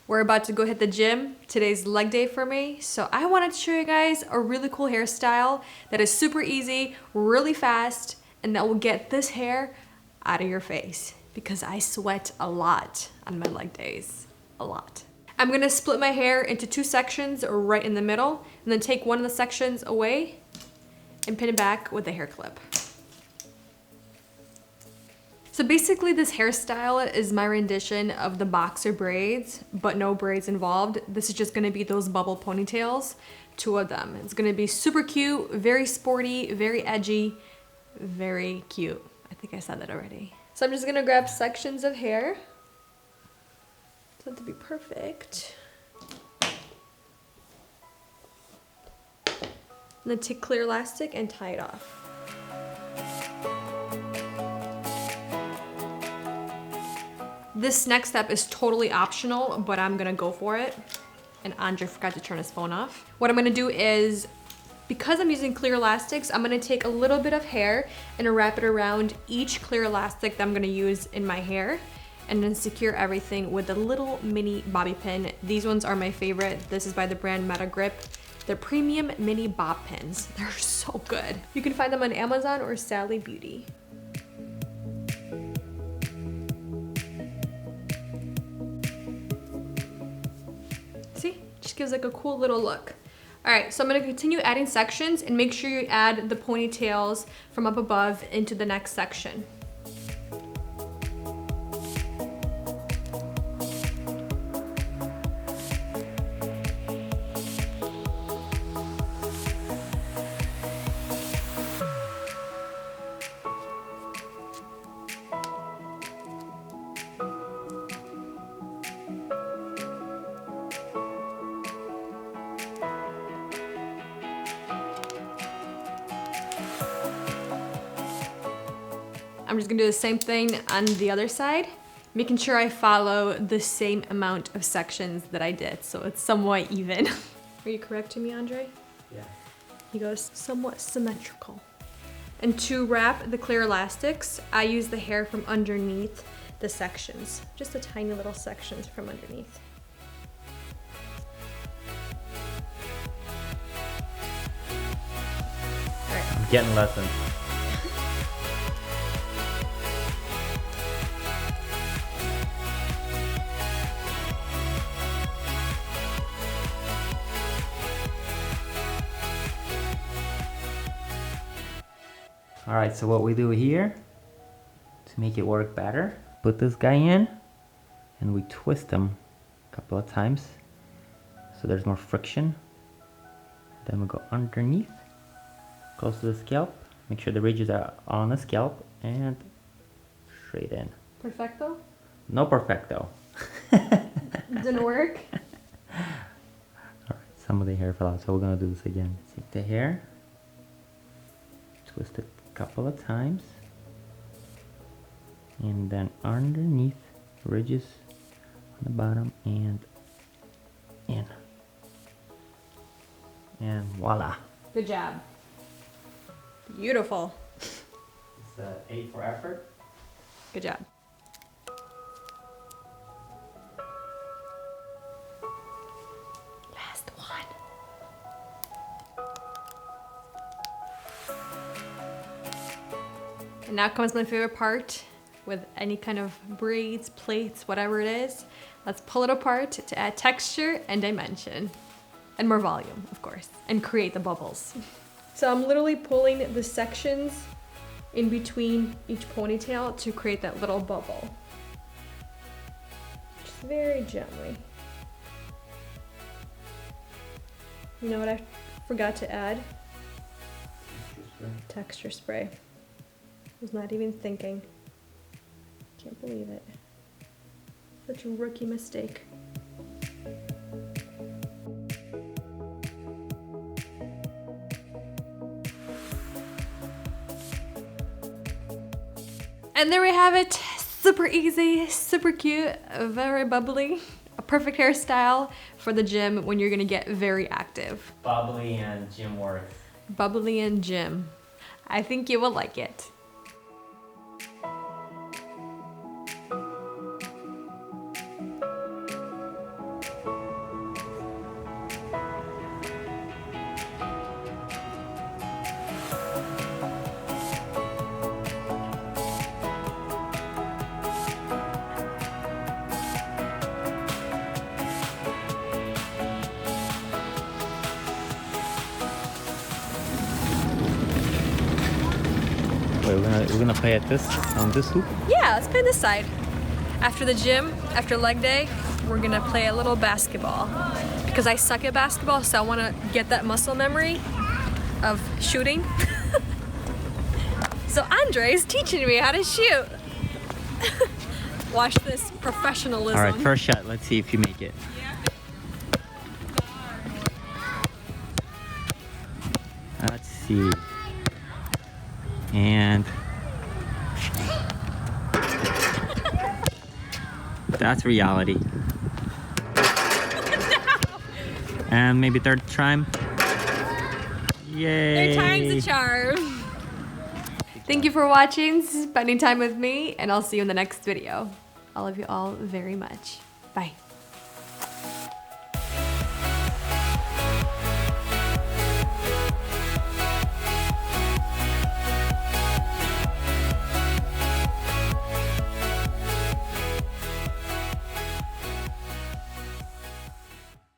We're about to go hit the gym. Today's leg day for me. So I wanted to show you guys a really cool hairstyle that is super easy, really fast, and that will get this hair out of your face because I sweat a lot on my leg days, a lot. I'm gonna split my hair into 2 sections right in the middle and then take one of the sections away and pin it back with a hair clip. So basically this hairstyle is my rendition of the boxer braids, but no braids involved. This is just gonna be those bubble ponytails, 2 of them. It's gonna be super cute, very sporty, very edgy, very cute. I think I said that already. So I'm just gonna grab sections of hair. It's meant to be perfect. And then take clear elastic and tie it off. This next step is totally optional, but I'm gonna go for it. And Andre forgot to turn his phone off. What I'm gonna do is, because I'm using clear elastics, I'm gonna take a little bit of hair and wrap it around each clear elastic that I'm gonna use in my hair, and then secure everything with a little mini bobby pin. These ones are my favorite. This is by the brand Meta Grip. They're premium mini bob pins. They're so good. You can find them on Amazon or Sally Beauty. See, just gives like a cool little look. All right, so I'm gonna continue adding sections and make sure you add the ponytails from up above into the next section. I'm just gonna do the same thing on the other side, making sure I follow the same amount of sections that I did, so it's somewhat even. Are you correcting me, Andre? Yeah. He goes somewhat symmetrical. And to wrap the clear elastics, I use the hair from underneath the sections, just the tiny little sections from underneath. All right. I'm getting lessons. All right, so what we do here to make it work better, put this guy in and we twist him a couple of times so there's more friction. Then we go underneath, close to the scalp, make sure the ridges are on the scalp and straight in. Perfecto? No perfecto. Didn't work? All right, some of the hair fell out, so we're gonna do this again. Take the hair, twist it couple of times and then underneath, ridges on the bottom and in, and voila. Good job. Beautiful. It's 8 for effort. Good job. Last one. And now comes my favorite part with any kind of braids, plaits, whatever it is. Let's pull it apart to add texture and dimension. And more volume, of course, and create the bubbles. So I'm literally pulling the sections in between each ponytail to create that little bubble. Just very gently. You know what I forgot to add? Texture spray. Was not even thinking. Can't believe it. Such a rookie mistake. And there we have it. Super easy, super cute, very bubbly. A perfect hairstyle for the gym when you're gonna get very active. Bubbly and gym work. Bubbly and gym. I think you will like it. Wait, we're gonna play at this on this hoop? Yeah, let's play this side. After the gym, after leg day, we're gonna play a little basketball. Because I suck at basketball, so I wanna get that muscle memory of shooting. So Andre's teaching me how to shoot. Watch this professionalism. All right, first shot. Let's see if you make it. Let's see. And that's reality. No. And maybe third time. Yay! Third time's a charm. Thank you for watching, spending time with me, and I'll see you in the next video. I love you all very much. Bye.